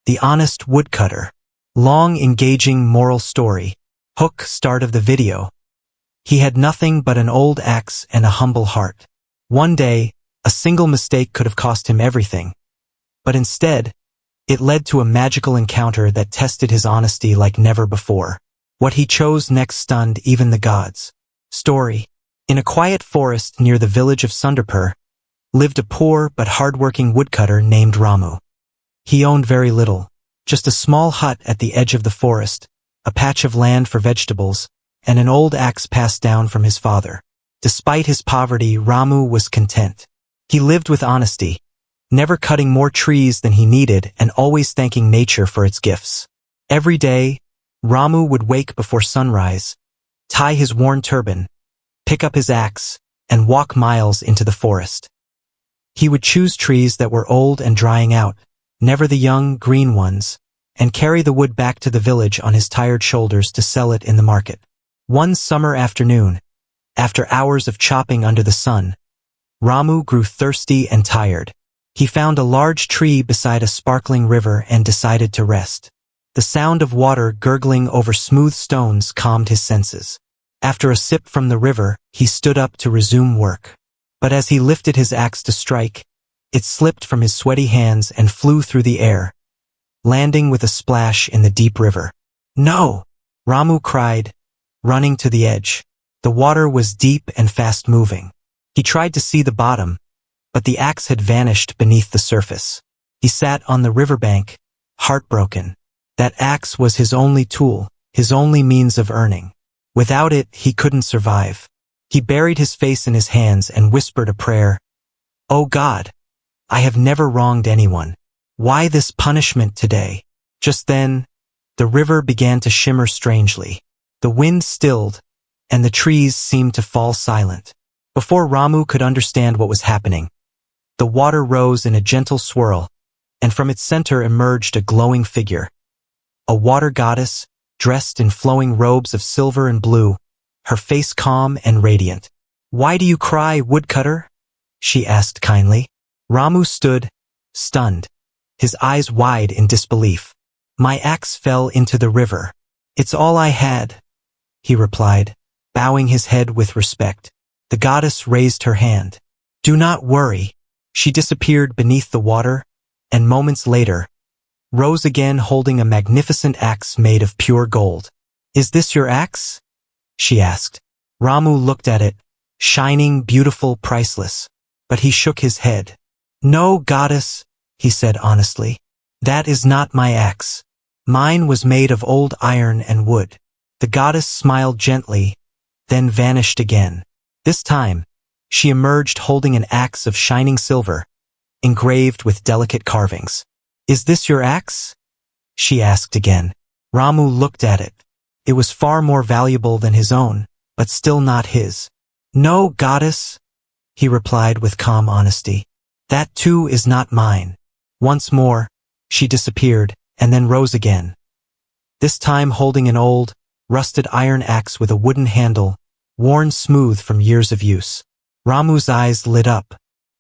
The Honest Woodcutter. Long, engaging moral story. Hook, start of the video. He had nothing but an old axe and a humble heart. One day, a single mistake could have cost him everything. But instead, it led to a magical encounter that tested his honesty like never before. What he chose next stunned even the gods. Story. In a quiet forest near the village of Sundarpur, lived a poor but hard-working woodcutter named Ramu. He owned very little, just a small hut at the edge of the forest, a patch of land for vegetables, and an old axe passed down from his father. Despite his poverty, Ramu was content. He lived with honesty, never cutting more trees than he needed and always thanking nature for its gifts. Every day, Ramu would wake before sunrise, tie his worn turban, pick up his axe, and walk miles into the forest. He would choose trees that were old and drying out, never the young, green ones, and carry the wood back to the village on his tired shoulders to sell it in the market. One summer afternoon, after hours of chopping under the sun, Ramu grew thirsty and tired. He found a large tree beside a sparkling river and decided to rest. The sound of water gurgling over smooth stones calmed his senses. After a sip from the river, he stood up to resume work. But as he lifted his axe to strike, it slipped from his sweaty hands and flew through the air, landing with a splash in the deep river. "No!" Ramu cried, running to the edge. The water was deep and fast-moving. He tried to see the bottom, but the axe had vanished beneath the surface. He sat on the riverbank, heartbroken. That axe was his only tool, his only means of earning. Without it, he couldn't survive. He buried his face in his hands and whispered a prayer. "Oh God, I have never wronged anyone. Why this punishment today?" Just then, the river began to shimmer strangely. The wind stilled, and the trees seemed to fall silent. Before Ramu could understand what was happening, the water rose in a gentle swirl, and from its center emerged a glowing figure. A water goddess, dressed in flowing robes of silver and blue, her face calm and radiant. "Why do you cry, woodcutter?" she asked kindly. Ramu stood, stunned, his eyes wide in disbelief. "My axe fell into the river. It's all I had," he replied, bowing his head with respect. The goddess raised her hand. "Do not worry." She disappeared beneath the water, and moments later, rose again holding a magnificent axe made of pure gold. "Is this your axe?" she asked. Ramu looked at it, shining, beautiful, priceless. But he shook his head. "No, goddess," he said honestly. "That is not my axe. Mine was made of old iron and wood." The goddess smiled gently, then vanished again. This time, she emerged holding an axe of shining silver, engraved with delicate carvings. "Is this your axe?" she asked again. Ramu looked at it. It was far more valuable than his own, but still not his. "No, goddess," he replied with calm honesty. "That too is not mine." Once more, she disappeared, and then rose again. This time holding an old, rusted iron axe with a wooden handle, worn smooth from years of use. Ramu's eyes lit up.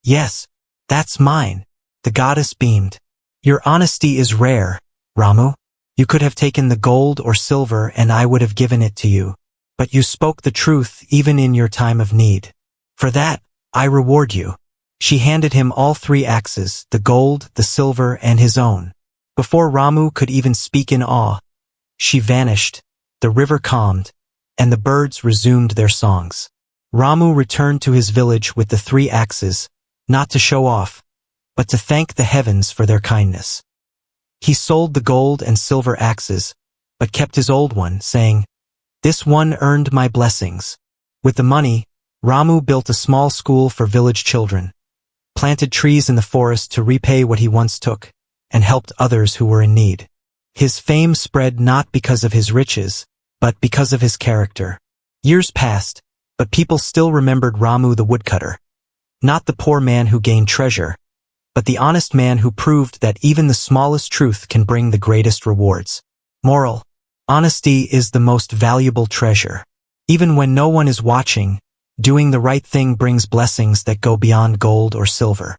"Yes, that's mine," the goddess beamed. "Your honesty is rare, Ramu. You could have taken the gold or silver and I would have given it to you. But you spoke the truth even in your time of need. For that, I reward you." She handed him all 3 axes, the gold, the silver, and his own. Before Ramu could even speak in awe, she vanished, the river calmed, and the birds resumed their songs. Ramu returned to his village with the 3 axes, not to show off, but to thank the heavens for their kindness. He sold the gold and silver axes, but kept his old one, saying, "This one earned my blessings." With the money, Ramu built a small school for village children, planted trees in the forest to repay what he once took, and helped others who were in need. His fame spread not because of his riches, but because of his character. Years passed, but people still remembered Ramu the woodcutter. Not the poor man who gained treasure, but the honest man who proved that even the smallest truth can bring the greatest rewards. Moral: honesty is the most valuable treasure. Even when no one is watching, doing the right thing brings blessings that go beyond gold or silver.